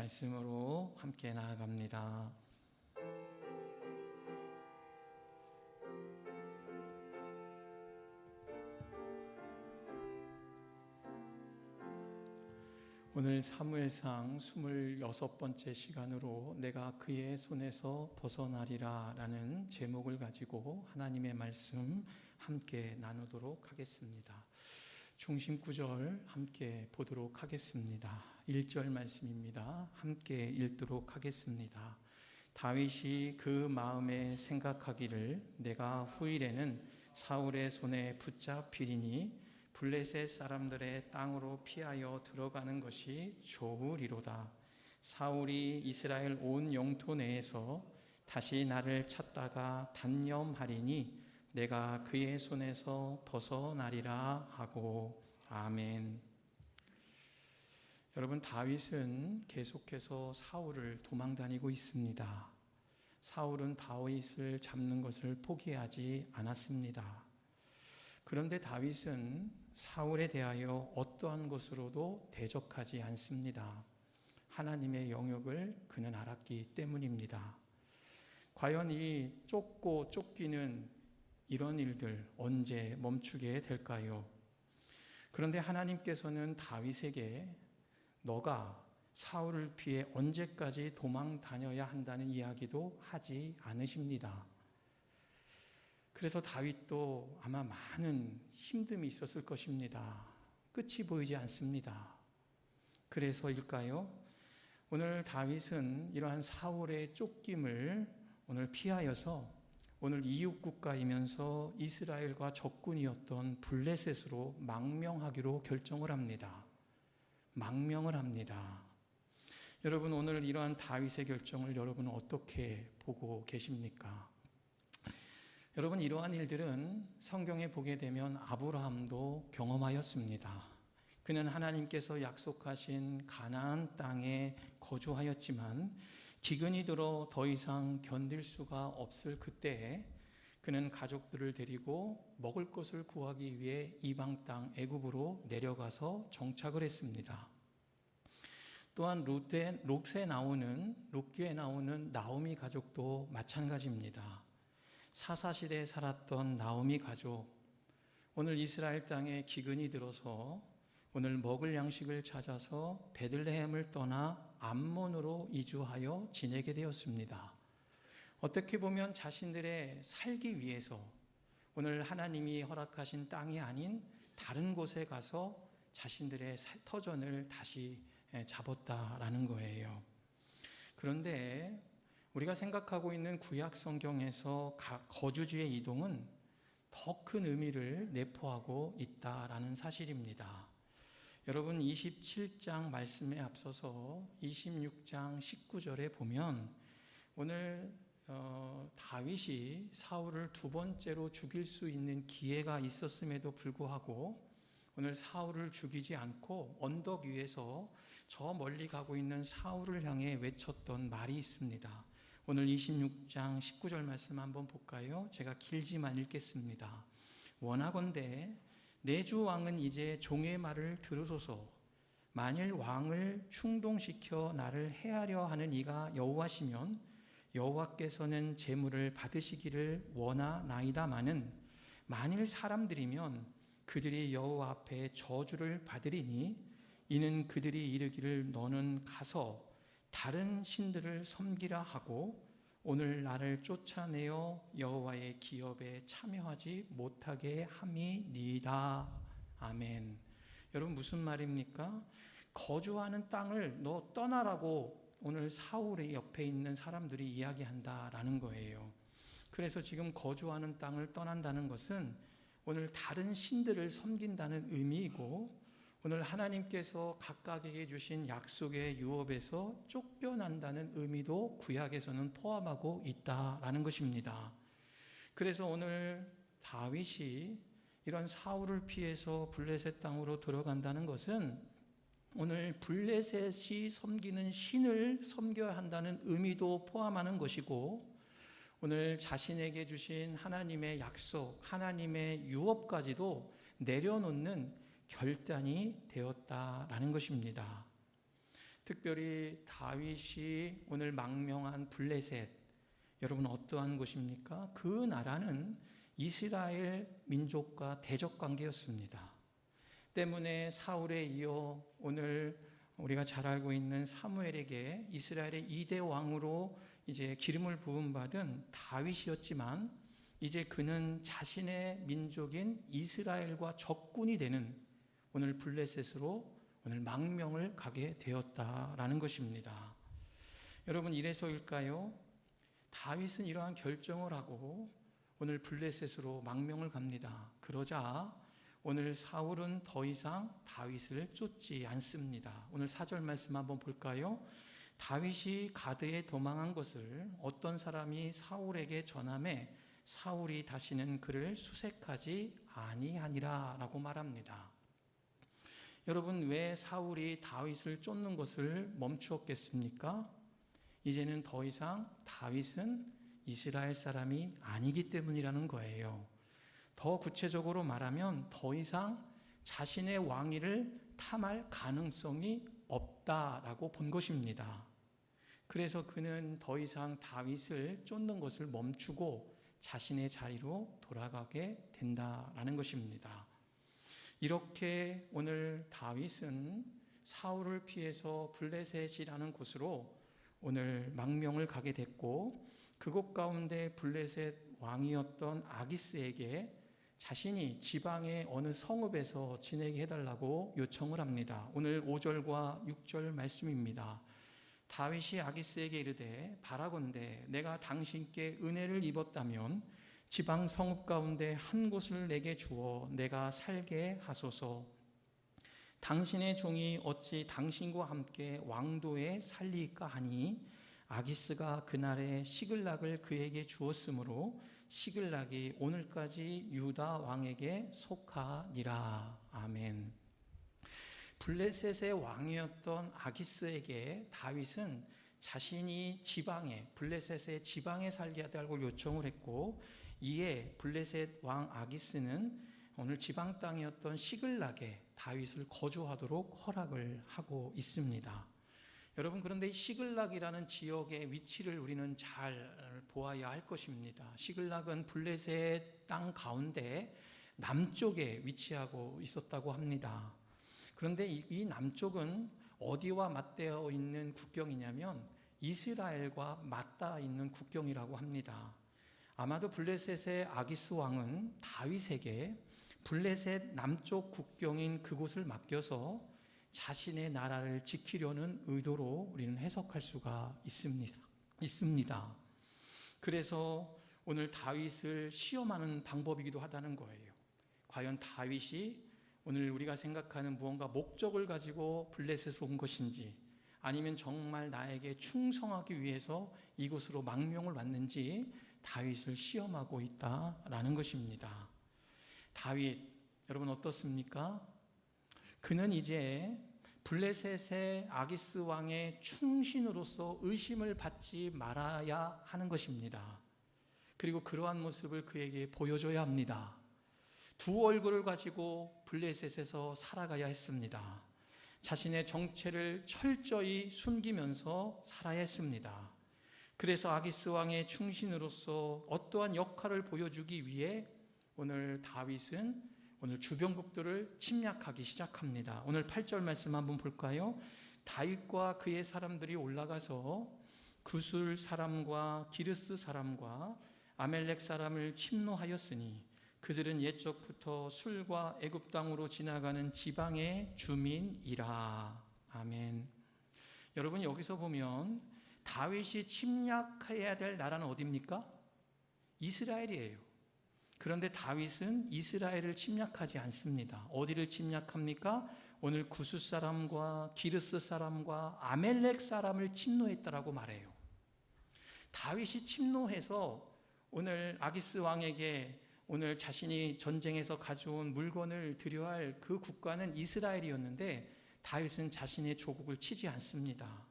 말씀으로 함께 나아갑니다. 오늘 사무엘상 26번째 시간으로 내가 그의 손에서 벗어나리라 라는 제목을 가지고 하나님의 말씀 함께 나누도록 하겠습니다. 중심 구절 함께 보도록 하겠습니다. 1절 말씀입니다. 함께 읽도록 하겠습니다. 다윗이 그 마음에 생각하기를 내가 후일에는 사울의 손에 붙잡히리니 블레셋 사람들의 땅으로 피하여 들어가는 것이 좋으리로다. 사울이 이스라엘 온 영토 내에서 다시 나를 찾다가 단념하리니 내가 그의 손에서 벗어나리라 하고. 아멘. 여러분, 다윗은 계속해서 사울을 도망다니고 있습니다. 사울은 다윗을 잡는 것을 포기하지 않았습니다. 그런데 다윗은 사울에 대하여 어떠한 것으로도 대적하지 않습니다. 하나님의 영역을 그는 알았기 때문입니다. 과연 이 쫓고 쫓기는 이런 일들 언제 멈추게 될까요? 그런데 하나님께서는 다윗에게 너가 사울을 피해 언제까지 도망 다녀야 한다는 이야기도 하지 않으십니다. 그래서 다윗도 아마 많은 힘듦이 있었을 것입니다. 끝이 보이지 않습니다. 그래서일까요? 오늘 다윗은 이러한 사울의 쫓김을 오늘 피하여서 오늘 이웃 국가이면서 이스라엘과 적군이었던 블레셋으로 망명하기로 결정을 합니다. 망명을 합니다. 여러분, 오늘 이러한 다윗의 결정을 여러분은 어떻게 보고 계십니까? 여러분, 이러한 일들은 성경에 보게 되면 아브라함도 경험하였습니다. 그는 하나님께서 약속하신 가나안 땅에 거주하였지만 기근이 들어 더 이상 견딜 수가 없을 그때에 그는 가족들을 데리고 먹을 것을 구하기 위해 이방 땅 애굽으로 내려가서 정착을 했습니다. 또한 룻기에 나오는 나오미 가족도 마찬가지입니다. 사사시대에 살았던 나오미 가족, 오늘 이스라엘 땅에 기근이 들어서 오늘 먹을 양식을 찾아서 베들레헴을 떠나 암몬으로 이주하여 지내게 되었습니다. 어떻게 보면 자신들의 살기 위해서 오늘 하나님이 허락하신 땅이 아닌 다른 곳에 가서 자신들의 터전을 다시 잡았다라는 거예요. 그런데 우리가 생각하고 있는 구약 성경에서 거주지의 이동은 더 큰 의미를 내포하고 있다라는 사실입니다. 여러분, 27장 말씀에 앞서서 26장 19절에 보면 오늘 다윗이 사울을 두 번째로 죽일 수 있는 기회가 있었음에도 불구하고 오늘 사울을 죽이지 않고 언덕 위에서 저 멀리 가고 있는 사울을 향해 외쳤던 말이 있습니다. 오늘 26장 19절 말씀 한번 볼까요? 제가 길지만 읽겠습니다. 원하건대 내 주 왕은 이제 종의 말을 들으소서. 만일 왕을 충동시켜 나를 해하려 하는 이가 여호와시면 여호와께서는 제물을 받으시기를 원하나이다마는 만일 사람들이면 그들이 여호와 앞에 저주를 받으리니 이는 그들이 이르기를 너는 가서 다른 신들을 섬기라 하고 오늘 나를 쫓아내어 여호와의 기업에 참여하지 못하게 함이니이다. 아멘. 여러분, 무슨 말입니까? 거주하는 땅을 너 떠나라고 오늘 사울의 옆에 있는 사람들이 이야기한다라는 거예요. 그래서 지금 거주하는 땅을 떠난다는 것은 오늘 다른 신들을 섬긴다는 의미이고 오늘 하나님께서 각각에게 주신 약속의 유업에서 쫓겨난다는 의미도 구약에서는 포함하고 있다라는 것입니다. 그래서 오늘 다윗이 이런 사울을 피해서 블레셋 땅으로 들어간다는 것은 오늘 블레셋이 섬기는 신을 섬겨야 한다는 의미도 포함하는 것이고 오늘 자신에게 주신 하나님의 약속, 하나님의 유업까지도 내려놓는 결단이 되었다라는 것입니다. 특별히 다윗이 오늘 망명한 블레셋, 여러분 어떠한 곳입니까? 그 나라는 이스라엘 민족과 대적 관계였습니다. 때문에 사울에 이어 오늘 우리가 잘 알고 있는 사무엘에게 이스라엘의 2대 왕으로 이제 기름을 부음 받은 다윗이었지만, 이제 그는 자신의 민족인 이스라엘과 적군이 되는 오늘 블레셋으로 오늘 망명을 가게 되었다라는 것입니다. 여러분, 이래서일까요? 다윗은 이러한 결정을 하고 오늘 블레셋으로 망명을 갑니다. 그러자 오늘 사울은 더 이상 다윗을 쫓지 않습니다. 오늘 4절 말씀 한번 볼까요? 다윗이 가드에 도망한 것을 어떤 사람이 사울에게 전하매 사울이 다시는 그를 수색하지 아니하니라 라고 말합니다. 여러분, 왜 사울이 다윗을 쫓는 것을 멈추었겠습니까? 이제는 더 이상 다윗은 이스라엘 사람이 아니기 때문이라는 거예요. 더 구체적으로 말하면 더 이상 자신의 왕위를 탐할 가능성이 없다라고 본 것입니다. 그래서 그는 더 이상 다윗을 쫓는 것을 멈추고 자신의 자리로 돌아가게 된다라는 것입니다. 이렇게 오늘 다윗은 사울을 피해서 블레셋이라는 곳으로 오늘 망명을 가게 됐고, 그곳 가운데 블레셋 왕이었던 아기스에게 자신이 지방의 어느 성읍에서 지내게 해달라고 요청을 합니다. 오늘 5절과 6절 말씀입니다. 다윗이 아기스에게 이르되 바라건대 내가 당신께 은혜를 입었다면 지방 성읍 가운데 한 곳을 내게 주어 내가 살게 하소서. 당신의 종이 어찌 당신과 함께 왕도에 살리까 하니 아기스가 그날에 시글락을 그에게 주었으므로 시글락이 오늘까지 유다 왕에게 속하니라. 아멘. 블레셋의 왕이었던 아기스에게 다윗은 자신이 지방에, 블레셋의 지방에 살게 해달라고 요청을 했고, 이에 블레셋 왕 아기스는 오늘 지방 땅이었던 시글락에 다윗을 거주하도록 허락을 하고 있습니다. 여러분, 그런데 이 시글락이라는 지역의 위치를 우리는 잘 보아야 할 것입니다. 시글락은 블레셋 땅 가운데 남쪽에 위치하고 있었다고 합니다. 그런데 이 남쪽은 어디와 맞대어 있는 국경이냐면 이스라엘과 맞닿아 있는 국경이라고 합니다. 아마도 블레셋의 아기스 왕은 다윗에게 블레셋 남쪽 국경인 그곳을 맡겨서 자신의 나라를 지키려는 의도로 우리는 해석할 수가 있습니다. 그래서 오늘 다윗을 시험하는 방법이기도 하다는 거예요. 과연 다윗이 오늘 우리가 생각하는 무언가 목적을 가지고 블레셋으로 온 것인지, 아니면 정말 나에게 충성하기 위해서 이곳으로 망명을 왔는지 다윗을 시험하고 있다라는 것입니다. 다윗, 여러분 어떻습니까? 그는 이제 블레셋의 아기스 왕의 충신으로서 의심을 받지 말아야 하는 것입니다. 그리고 그러한 모습을 그에게 보여줘야 합니다. 두 얼굴을 가지고 블레셋에서 살아가야 했습니다. 자신의 정체를 철저히 숨기면서 살아야 했습니다. 그래서 아기스 왕의 충신으로서 어떠한 역할을 보여주기 위해 오늘 다윗은 오늘 주변국들을 침략하기 시작합니다. 오늘 8절 말씀 한번 볼까요? 다윗과 그의 사람들이 올라가서 구술 사람과 기르스 사람과 아멜렉 사람을 침노하였으니 그들은 옛적부터 술과 애굽 땅으로 지나가는 지방의 주민이라. 아멘. 여러분, 여기서 보면 다윗이 침략해야 될 나라는 어디입니까? 이스라엘이에요. 그런데 다윗은 이스라엘을 침략하지 않습니다. 어디를 침략합니까? 오늘 구스 사람과 기르스 사람과 아멜렉 사람을 침노했다라고 말해요. 다윗이 침노해서 오늘 아기스 왕에게 오늘 자신이 전쟁에서 가져온 물건을 드려야 할 그 국가는 이스라엘이었는데 다윗은 자신의 조국을 치지 않습니다.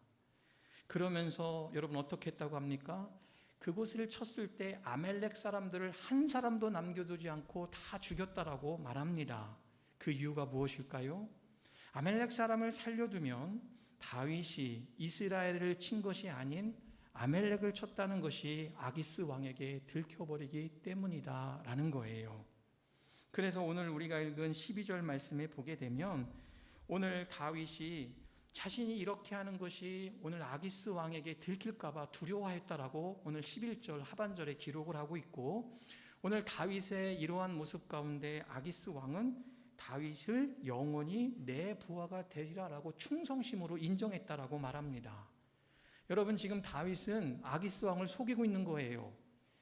그러면서 여러분 어떻게 했다고 합니까? 그곳을 쳤을 때 아멜렉 사람들을 한 사람도 남겨두지 않고 다 죽였다라고 말합니다. 그 이유가 무엇일까요? 아멜렉 사람을 살려두면 다윗이 이스라엘을 친 것이 아닌 아멜렉을 쳤다는 것이 아기스 왕에게 들켜버리기 때문이다라는 거예요. 그래서 오늘 우리가 읽은 12절 말씀에 보게 되면 오늘 다윗이 자신이 이렇게 하는 것이 오늘 아기스 왕에게 들킬까 봐 두려워했다라고 오늘 11절 하반절에 기록을 하고 있고, 오늘 다윗의 이러한 모습 가운데 아기스 왕은 다윗을 영원히 내 부하가 되리라라고 충성심으로 인정했다라고 말합니다. 여러분, 지금 다윗은 아기스 왕을 속이고 있는 거예요.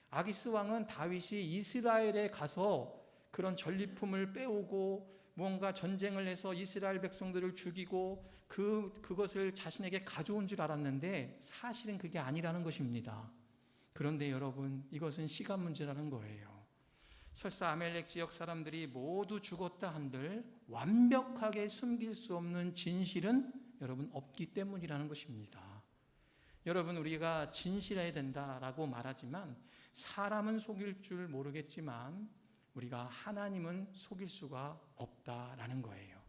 아기스 왕은 다윗이 이스라엘에 가서 그런 전리품을 빼오고 무언가 전쟁을 해서 이스라엘 백성들을 죽이고 그것을 자신에게 가져온 줄 알았는데 사실은 그게 아니라는 것입니다. 그런데 여러분, 이것은 시간 문제라는 거예요. 설사 아멜렉 지역 사람들이 모두 죽었다 한들 완벽하게 숨길 수 없는 진실은 여러분 없기 때문이라는 것입니다. 여러분, 우리가 진실해야 된다라고 말하지만 사람은 속일 줄 모르겠지만 우리가 하나님은 속일 수가 없다라는 거예요.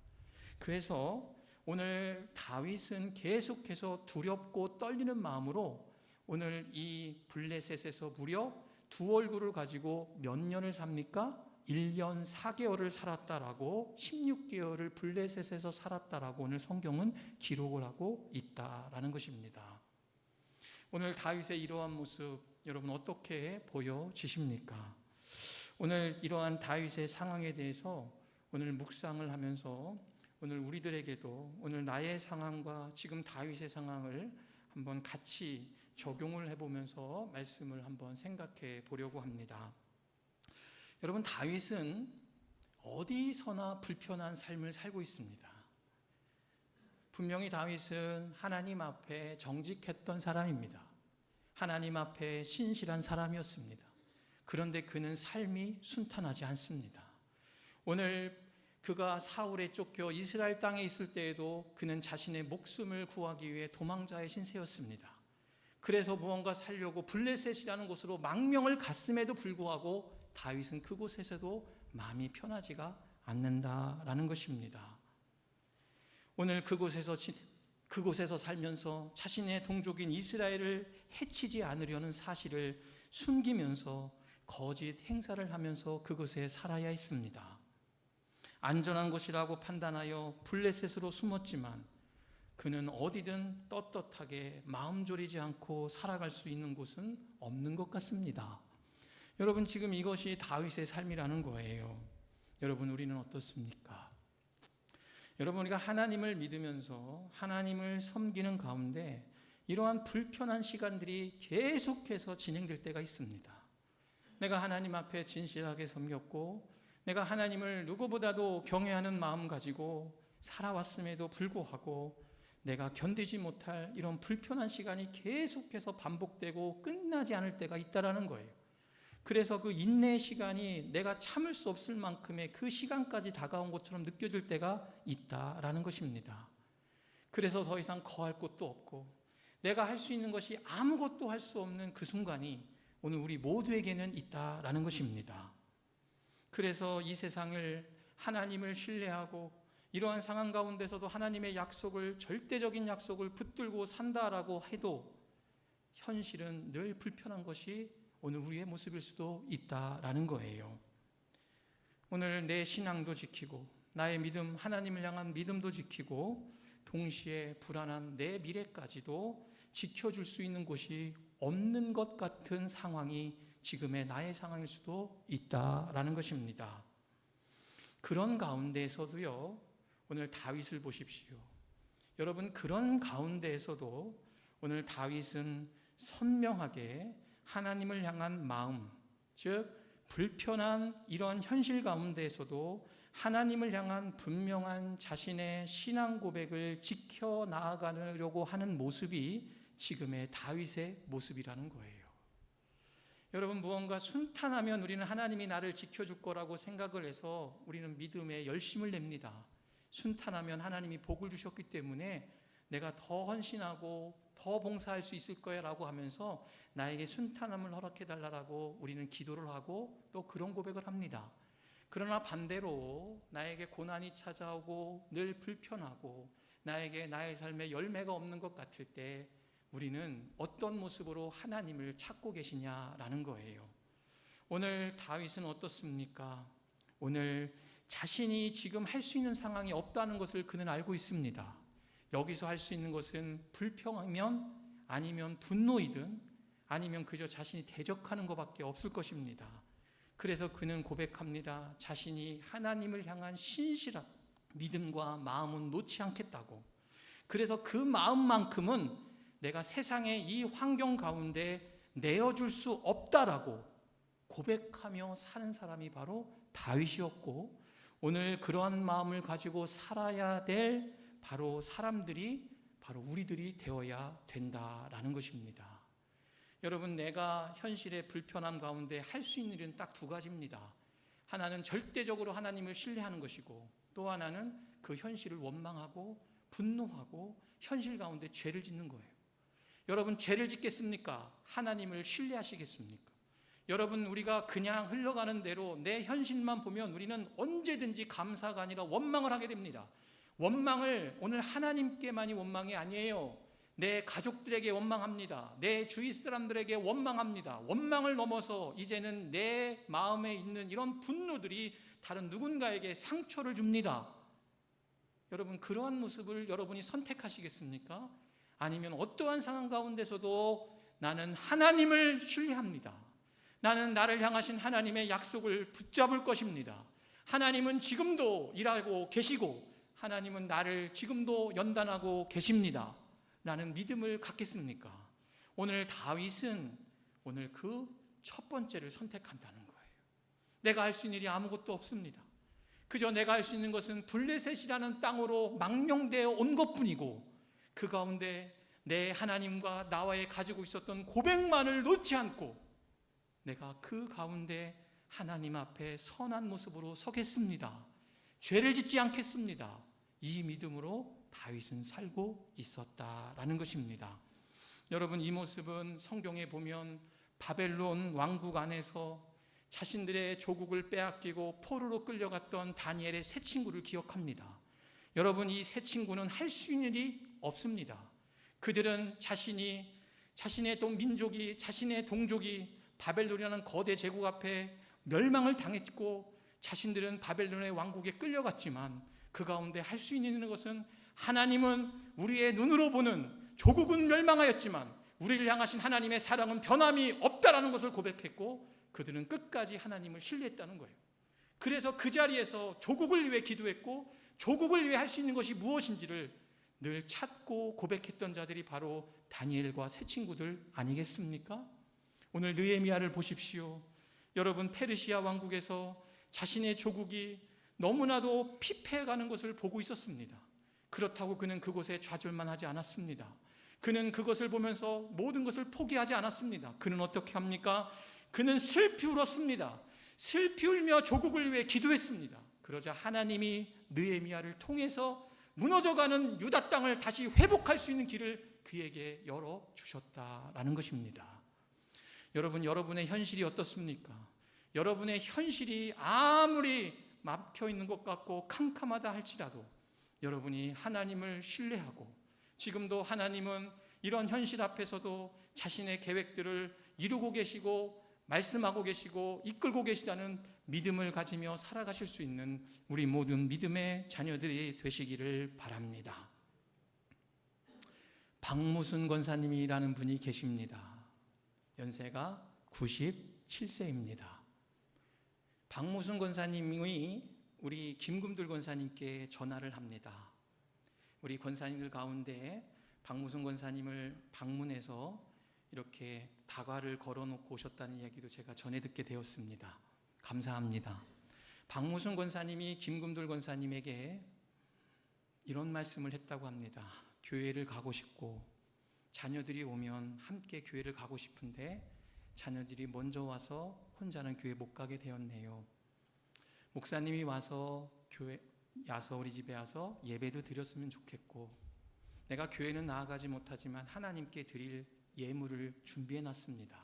그래서 오늘 다윗은 계속해서 두렵고 떨리는 마음으로 오늘 이 블레셋에서 무려 두 얼굴을 가지고 몇 년을 삽니까? 1년 4개월을 살았다라고, 16개월을 블레셋에서 살았다라고 오늘 성경은 기록을 하고 있다라는 것입니다. 오늘 다윗의 이러한 모습 여러분 어떻게 보여지십니까? 오늘 이러한 다윗의 상황에 대해서 오늘 묵상을 하면서 오늘 우리들에게도 오늘 나의 상황과 지금 다윗의 상황을 한번 같이 적용을 해보면서 말씀을 한번 생각해 보려고 합니다. 여러분, 다윗은 어디서나 불편한 삶을 살고 있습니다. 분명히 다윗은 하나님 앞에 정직했던 사람입니다. 하나님 앞에 신실한 사람이었습니다. 그런데 그는 삶이 순탄하지 않습니다. 오늘 그가 사울에 쫓겨 이스라엘 땅에 있을 때에도 그는 자신의 목숨을 구하기 위해 도망자의 신세였습니다. 그래서 무언가 살려고 블레셋이라는 곳으로 망명을 갔음에도 불구하고 다윗은 그곳에서도 마음이 편하지가 않는다라는 것입니다. 오늘 그곳에서 살면서 자신의 동족인 이스라엘을 해치지 않으려는 사실을 숨기면서 거짓 행사를 하면서 그곳에 살아야 했습니다. 안전한 곳이라고 판단하여 블레셋으로 숨었지만 그는 어디든 떳떳하게 마음 졸이지 않고 살아갈 수 있는 곳은 없는 것 같습니다. 여러분, 지금 이것이 다윗의 삶이라는 거예요. 여러분, 우리는 어떻습니까? 여러분, 우리가 하나님을 믿으면서 하나님을 섬기는 가운데 이러한 불편한 시간들이 계속해서 진행될 때가 있습니다. 내가 하나님 앞에 진실하게 섬겼고 내가 하나님을 누구보다도 경외하는 마음 가지고 살아왔음에도 불구하고 내가 견디지 못할 이런 불편한 시간이 계속해서 반복되고 끝나지 않을 때가 있다라는 거예요. 그래서 그 인내의 시간이 내가 참을 수 없을 만큼의 그 시간까지 다가온 것처럼 느껴질 때가 있다라는 것입니다. 그래서 더 이상 거할 곳도 없고 내가 할 수 있는 것이 아무것도 할 수 없는 그 순간이 오늘 우리 모두에게는 있다라는 것입니다. 그래서 이 세상을 하나님을 신뢰하고 이러한 상황 가운데서도 하나님의 약속을, 절대적인 약속을 붙들고 산다라고 해도 현실은 늘 불편한 것이 오늘 우리의 모습일 수도 있다라는 거예요. 오늘 내 신앙도 지키고 나의 믿음, 하나님을 향한 믿음도 지키고 동시에 불안한 내 미래까지도 지켜줄 수 있는 곳이 없는 것 같은 상황이 지금의 나의 상황일 수도 있다라는 것입니다. 그런 가운데에서도요, 오늘 다윗을 보십시오. 여러분, 그런 가운데에서도 오늘 다윗은 선명하게 하나님을 향한 마음, 즉 불편한 이런 현실 가운데에서도 하나님을 향한 분명한 자신의 신앙 고백을 지켜나가려고 하는 모습이 지금의 다윗의 모습이라는 거예요. 여러분, 무언가 순탄하면 우리는 하나님이 나를 지켜줄 거라고 생각을 해서 우리는 믿음에 열심을 냅니다. 순탄하면 하나님이 복을 주셨기 때문에 내가 더 헌신하고 더 봉사할 수 있을 거야 라고 하면서 나에게 순탄함을 허락해 달라고 우리는 기도를 하고 또 그런 고백을 합니다. 그러나 반대로 나에게 고난이 찾아오고 늘 불편하고 나에게 나의 삶에 열매가 없는 것 같을 때 우리는 어떤 모습으로 하나님을 찾고 계시냐라는 거예요. 오늘 다윗은 어떻습니까? 오늘 자신이 지금 할 수 있는 상황이 없다는 것을 그는 알고 있습니다. 여기서 할 수 있는 것은 불평이면 아니면 분노이든 아니면 그저 자신이 대적하는 것밖에 없을 것입니다. 그래서 그는 고백합니다. 자신이 하나님을 향한 신실한 믿음과 마음은 놓지 않겠다고. 그래서 그 마음만큼은 내가 세상의 이 환경 가운데 내어줄 수 없다라고 고백하며 사는 사람이 바로 다윗이었고, 오늘 그러한 마음을 가지고 살아야 될 바로 사람들이 바로 우리들이 되어야 된다라는 것입니다. 여러분, 내가 현실의 불편함 가운데 할 수 있는 일은 딱 두 가지입니다. 하나는 절대적으로 하나님을 신뢰하는 것이고, 또 하나는 그 현실을 원망하고 분노하고 현실 가운데 죄를 짓는 거예요. 여러분, 죄를 짓겠습니까? 하나님을 신뢰하시겠습니까? 여러분, 우리가 그냥 흘러가는 대로 내 현실만 보면 우리는 언제든지 감사가 아니라 원망을 하게 됩니다. 원망을 오늘 하나님께만이 원망이 아니에요. 내 가족들에게 원망합니다. 내 주위 사람들에게 원망합니다. 원망을 넘어서 이제는 내 마음에 있는 이런 분노들이 다른 누군가에게 상처를 줍니다. 여러분, 그러한 모습을 여러분이 선택하시겠습니까? 아니면 어떠한 상황 가운데서도 나는 하나님을 신뢰합니다. 나는 나를 향하신 하나님의 약속을 붙잡을 것입니다. 하나님은 지금도 일하고 계시고 하나님은 나를 지금도 연단하고 계십니다. 라는 믿음을 갖겠습니까? 오늘 다윗은 오늘 그 첫 번째를 선택한다는 거예요. 내가 할 수 있는 일이 아무것도 없습니다. 그저 내가 할 수 있는 것은 블레셋이라는 땅으로 망령되어 온 것뿐이고, 그 가운데 내 하나님과 나와의 가지고 있었던 고백만을 놓지 않고 내가 그 가운데 하나님 앞에 선한 모습으로 서겠습니다. 죄를 짓지 않겠습니다. 이 믿음으로 다윗은 살고 있었다라는 것입니다. 여러분, 이 모습은 성경에 보면 바벨론 왕국 안에서 자신들의 조국을 빼앗기고 포로로 끌려갔던 다니엘의 세 친구를 기억합니다. 여러분, 이 세 친구는 할 수 있는 일이 없습니다. 그들은 자신의 민족이, 자신의 동족이 바벨론이라는 거대 제국 앞에 멸망을 당했고, 자신들은 바벨론의 왕국에 끌려갔지만 그 가운데 할 수 있는 것은 하나님은 우리의 눈으로 보는 조국은 멸망하였지만 우리를 향하신 하나님의 사랑은 변함이 없다라는 것을 고백했고, 그들은 끝까지 하나님을 신뢰했다는 거예요. 그래서 그 자리에서 조국을 위해 기도했고, 조국을 위해 할 수 있는 것이 무엇인지를 늘 찾고 고백했던 자들이 바로 다니엘과 세 친구들 아니겠습니까? 오늘 느헤미야를 보십시오. 여러분, 페르시아 왕국에서 자신의 조국이 너무나도 피폐해가는 것을 보고 있었습니다. 그렇다고 그는 그곳에 좌절만 하지 않았습니다. 그는 그것을 보면서 모든 것을 포기하지 않았습니다. 그는 어떻게 합니까? 그는 슬피 울었습니다. 슬피 울며 조국을 위해 기도했습니다. 그러자 하나님이 느헤미야를 통해서 무너져가는 유다 땅을 다시 회복할 수 있는 길을 그에게 열어주셨다라는 것입니다. 여러분, 여러분의 현실이 어떻습니까? 여러분의 현실이 아무리 막혀있는 것 같고 캄캄하다 할지라도 여러분이 하나님을 신뢰하고, 지금도 하나님은 이런 현실 앞에서도 자신의 계획들을 이루고 계시고 말씀하고 계시고 이끌고 계시다는 믿음을 가지며 살아가실 수 있는 우리 모든 믿음의 자녀들이 되시기를 바랍니다. 박무순 권사님이라는 분이 계십니다. 연세가 97세입니다. 박무순 권사님이 우리 김금들 권사님께 전화를 합니다. 우리 권사님들 가운데 박무순 권사님을 방문해서 이렇게 다과를 걸어놓고 오셨다는 이야기도 제가 전해 듣게 되었습니다. 감사합니다. 박무순 권사님이 김금들 권사님에게 이런 말씀을 했다고 합니다. 교회를 가고 싶고 자녀들이 오면 함께 교회를 가고 싶은데 자녀들이 먼저 와서 혼자는 교회 못 가게 되었네요. 목사님이 와서 우리 집에 와서 예배도 드렸으면 좋겠고, 내가 교회는 나아가지 못하지만 하나님께 드릴 예물을 준비해 놨습니다.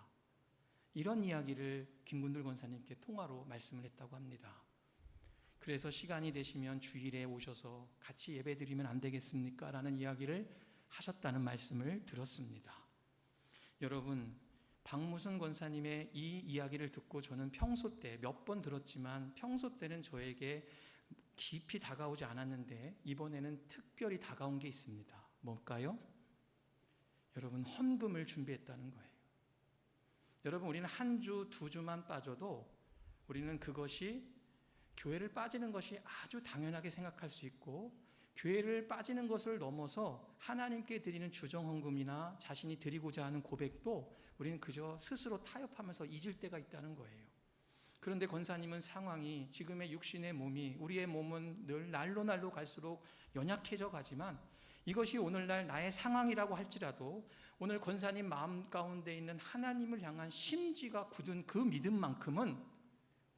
이런 이야기를 김군들 권사님께 통화로 말씀을 했다고 합니다. 그래서 시간이 되시면 주일에 오셔서 같이 예배드리면 안 되겠습니까? 라는 이야기를 하셨다는 말씀을 들었습니다. 여러분, 박무순 권사님의 이 이야기를 듣고 저는 평소 때 몇 번 들었지만 평소 때는 저에게 깊이 다가오지 않았는데 이번에는 특별히 다가온 게 있습니다. 뭘까요? 여러분, 헌금을 준비했다는 거예요. 여러분, 우리는 한 주, 두 주만 빠져도 우리는 그것이 교회를 빠지는 것이 아주 당연하게 생각할 수 있고, 교회를 빠지는 것을 넘어서 하나님께 드리는 주정헌금이나 자신이 드리고자 하는 고백도 우리는 그저 스스로 타협하면서 잊을 때가 있다는 거예요. 그런데 권사님은 상황이, 지금의 육신의 몸이, 우리의 몸은 늘 날로 갈수록 연약해져 가지만 이것이 오늘날 나의 상황이라고 할지라도 오늘 권사님 마음 가운데 있는 하나님을 향한 심지가 굳은 그 믿음만큼은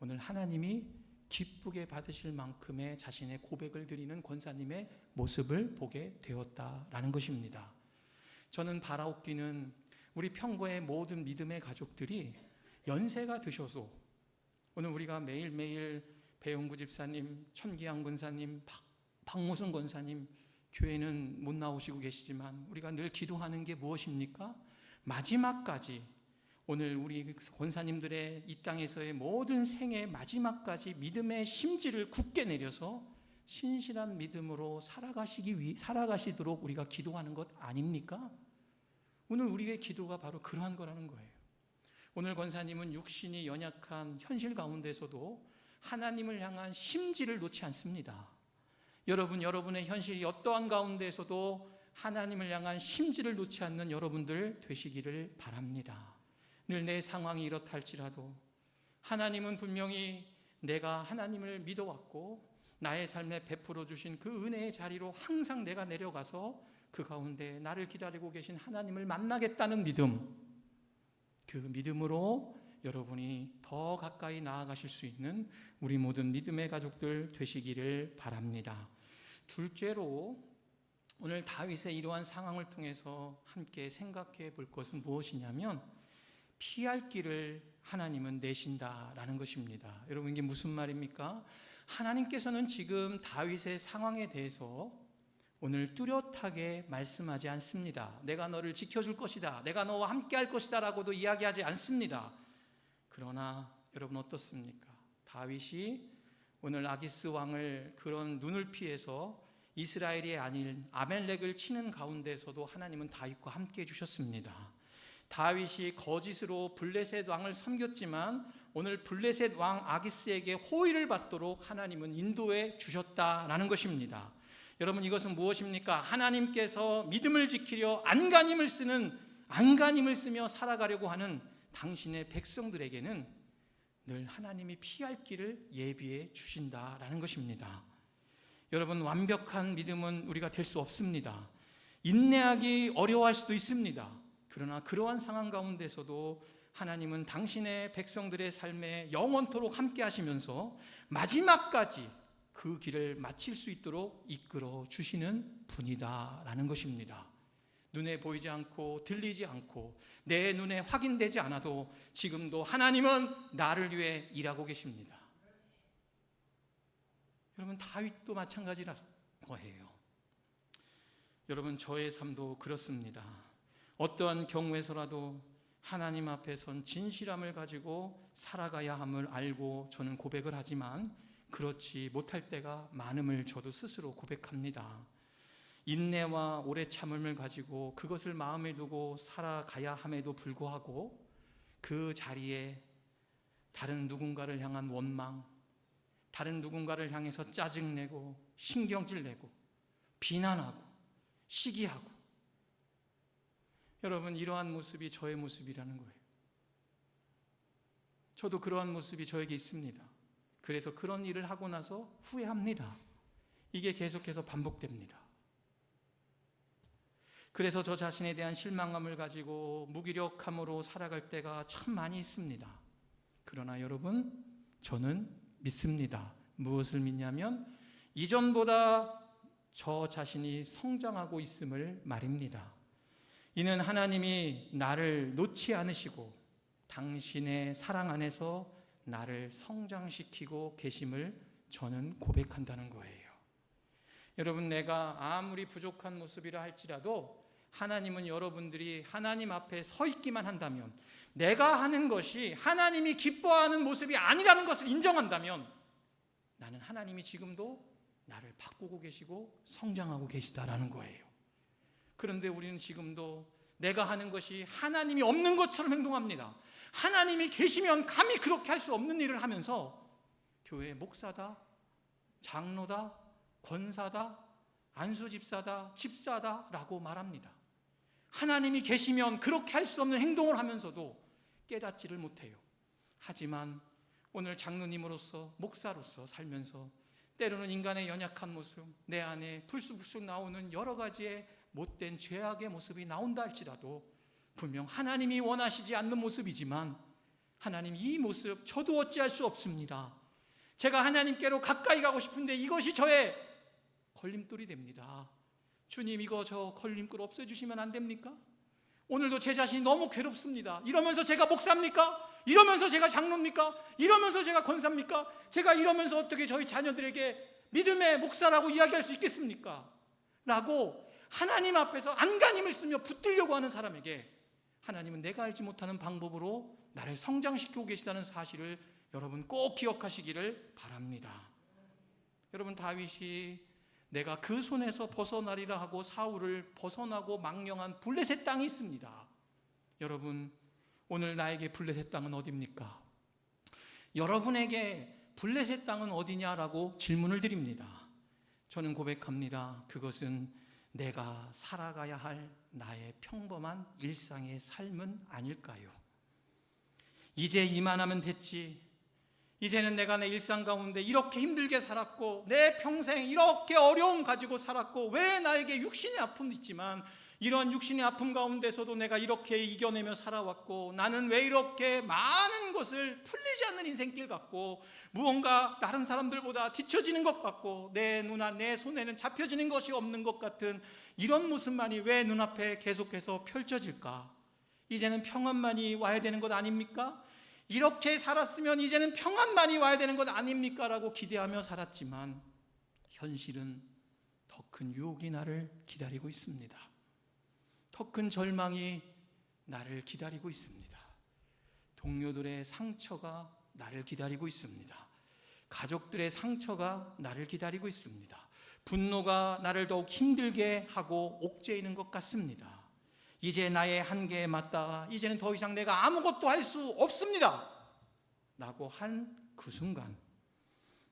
오늘 하나님이 기쁘게 받으실 만큼의 자신의 고백을 드리는 권사님의 모습을 보게 되었다라는 것입니다. 저는 바라옵기는 우리 평거의 모든 믿음의 가족들이 연세가 드셔서 오늘 우리가 매일매일 배용구 집사님, 천기양 권사님, 박무순 권사님, 교회는 못 나오시고 계시지만 우리가 늘 기도하는 게 무엇입니까? 마지막까지, 오늘 우리 권사님들의 이 땅에서의 모든 생의 마지막까지 믿음의 심지를 굳게 내려서 신실한 믿음으로 살아가시도록 우리가 기도하는 것 아닙니까? 오늘 우리의 기도가 바로 그러한 거라는 거예요. 오늘 권사님은 육신이 연약한 현실 가운데서도 하나님을 향한 심지를 놓지 않습니다. 여러분, 여러분의 현실이 어떠한 가운데서도 하나님을 향한 심지를 놓지 않는 여러분들 되시기를 바랍니다. 늘 내 상황이 이렇다 할지라도 하나님은 분명히 내가 하나님을 믿어왔고 나의 삶에 베풀어 주신 그 은혜의 자리로 항상 내가 내려가서 그 가운데 나를 기다리고 계신 하나님을 만나겠다는 믿음, 그 믿음으로 여러분이 더 가까이 나아가실 수 있는 우리 모든 믿음의 가족들 되시기를 바랍니다. 둘째로, 오늘 다윗의 이러한 상황을 통해서 함께 생각해 볼 것은 무엇이냐면 피할 길을 하나님은 내신다라는 것입니다. 여러분, 이게 무슨 말입니까? 하나님께서는 지금 다윗의 상황에 대해서 오늘 뚜렷하게 말씀하지 않습니다. 내가 너를 지켜줄 것이다, 내가 너와 함께 할 것이다 라고도 이야기하지 않습니다. 그러나 여러분 어떻습니까? 다윗이 오늘 아기스 왕을 그런 눈을 피해서 이스라엘이 아닌 아멜렉을 치는 가운데서도 하나님은 다윗과 함께 해주셨습니다. 다윗이 거짓으로 블레셋 왕을 섬겼지만 오늘 블레셋 왕 아기스에게 호의를 받도록 하나님은 인도해 주셨다라는 것입니다. 여러분, 이것은 무엇입니까? 하나님께서 믿음을 지키려 안간힘을 쓰며 살아가려고 하는 당신의 백성들에게는 늘 하나님이 피할 길을 예비해 주신다라는 것입니다. 여러분, 완벽한 믿음은 우리가 될 수 없습니다. 인내하기 어려워할 수도 있습니다. 그러나 그러한 상황 가운데서도 하나님은 당신의 백성들의 삶에 영원토록 함께 하시면서 마지막까지 그 길을 마칠 수 있도록 이끌어 주시는 분이다라는 것입니다. 눈에 보이지 않고 들리지 않고 내 눈에 확인되지 않아도 지금도 하나님은 나를 위해 일하고 계십니다. 여러분, 다윗도 마찬가지라 거예요. 여러분, 저의 삶도 그렇습니다. 어떠한 경우에서라도 하나님 앞에 선 진실함을 가지고 살아가야 함을 알고 저는 고백을 하지만 그렇지 못할 때가 많음을 저도 스스로 고백합니다. 인내와 오래 참음을 가지고 그것을 마음에 두고 살아가야 함에도 불구하고 그 자리에 다른 누군가를 향한 원망, 다른 누군가를 향해서 짜증내고 신경질내고 비난하고 시기하고, 여러분, 이러한 모습이 저의 모습이라는 거예요. 저도 그러한 모습이 저에게 있습니다. 그래서 그런 일을 하고 나서 후회합니다. 이게 계속해서 반복됩니다. 그래서 저 자신에 대한 실망감을 가지고 무기력함으로 살아갈 때가 참 많이 있습니다. 그러나 여러분, 저는 믿습니다. 무엇을 믿냐면 이전보다 저 자신이 성장하고 있음을 말입니다. 이는 하나님이 나를 놓지 않으시고 당신의 사랑 안에서 나를 성장시키고 계심을 저는 고백한다는 거예요. 여러분, 내가 아무리 부족한 모습이라 할지라도 하나님은 여러분들이 하나님 앞에 서 있기만 한다면, 내가 하는 것이 하나님이 기뻐하는 모습이 아니라는 것을 인정한다면, 나는 하나님이 지금도 나를 바꾸고 계시고 성장하고 계시다라는 거예요. 그런데 우리는 지금도 내가 하는 것이 하나님이 없는 것처럼 행동합니다. 하나님이 계시면 감히 그렇게 할 수 없는 일을 하면서 교회 목사다, 장로다, 권사다, 안수집사다, 집사다라고 말합니다. 하나님이 계시면 그렇게 할 수 없는 행동을 하면서도 깨닫지를 못해요. 하지만 오늘 장로님으로서, 목사로서 살면서 때로는 인간의 연약한 모습, 내 안에 불쑥불쑥 나오는 여러 가지의 못된 죄악의 모습이 나온다 할지라도 분명 하나님이 원하시지 않는 모습이지만, 하나님, 이 모습 저도 어찌할 수 없습니다. 제가 하나님께로 가까이 가고 싶은데 이것이 저의 걸림돌이 됩니다. 주님, 이거 저 걸림돌 없애주시면 안 됩니까? 오늘도 제 자신이 너무 괴롭습니다. 이러면서 제가 목사입니까? 이러면서 제가 장로입니까? 이러면서 제가 권사입니까? 제가 이러면서 어떻게 저희 자녀들에게 믿음의 목사라고 이야기할 수 있겠습니까? 라고 하나님 앞에서 안간힘을 쓰며 붙들려고 하는 사람에게 하나님은 내가 알지 못하는 방법으로 나를 성장시키고 계시다는 사실을 여러분 꼭 기억하시기를 바랍니다. 여러분, 다윗이 내가 그 손에서 벗어나리라 하고 사울을 벗어나고 망령한 블레셋 땅이 있습니다. 여러분, 오늘 나에게 블레셋 땅은 어디입니까? 여러분에게 블레셋 땅은 어디냐라고 질문을 드립니다. 저는 고백합니다. 그것은 내가 살아가야 할 나의 평범한 일상의 삶은 아닐까요? 이제 이만하면 됐지. 이제는 내가 내 일상 가운데 이렇게 힘들게 살았고, 내 평생 이렇게 어려움 가지고 살았고, 왜 나에게 육신의 아픔도 있지만 이런 육신의 아픔 가운데서도 내가 이렇게 이겨내며 살아왔고, 나는 왜 이렇게 많은 것을 풀리지 않는 인생길 같고, 무언가 다른 사람들보다 뒤처지는 것 같고, 내 내 손에는 잡혀지는 것이 없는 것 같은 이런 모습만이 왜 눈앞에 계속해서 펼쳐질까? 이제는 평안만이 와야 되는 것 아닙니까? 이렇게 살았으면 이제는 평안만이 와야 되는 것 아닙니까? 라고 기대하며 살았지만 현실은 더 큰 유혹이 나를 기다리고 있습니다. 더 큰 절망이 나를 기다리고 있습니다. 동료들의 상처가 나를 기다리고 있습니다. 가족들의 상처가 나를 기다리고 있습니다. 분노가 나를 더욱 힘들게 하고 옥죄이는 것 같습니다. 이제 나의 한계에 맞다. 이제는 더 이상 내가 아무것도 할 수 없습니다. 라고 한 그 순간,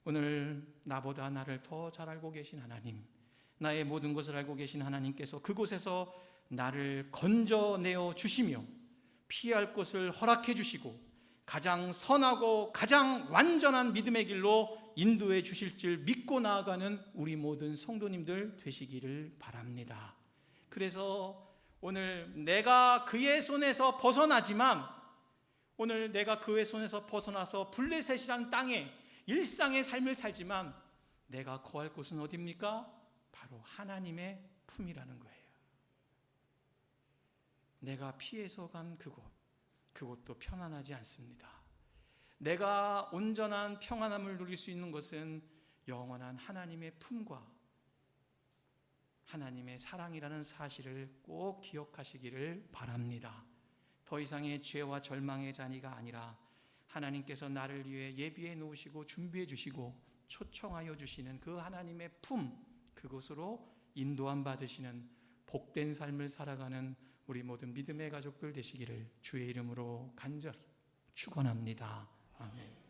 오늘 나보다 나를 더 잘 알고 계신 하나님, 나의 모든 것을 알고 계신 하나님께서 그곳에서 나를 건져내어 주시며 피할 곳을 허락해 주시고 가장 선하고 가장 완전한 믿음의 길로 인도해 주실 줄 믿고 나아가는 우리 모든 성도님들 되시기를 바랍니다. 그래서 오늘 내가 그의 손에서 벗어나지만, 오늘 내가 그의 손에서 벗어나서 블레셋이란 땅에 일상의 삶을 살지만 내가 거할 곳은 어디입니까? 바로 하나님의 품이라는 거예요. 내가 피해서 간 그곳도 편안하지 않습니다. 내가 온전한 평안함을 누릴 수 있는 것은 영원한 하나님의 품과 하나님의 사랑이라는 사실을 꼭 기억하시기를 바랍니다. 더 이상의 죄와 절망의 잔이가 아니라 하나님께서 나를 위해 예비해 놓으시고 준비해 주시고 초청하여 주시는 그 하나님의 품, 그곳으로 인도함 받으시는 복된 삶을 살아가는 우리 모든 믿음의 가족들 되시기를 주의 이름으로 간절히 축원합니다. 아멘.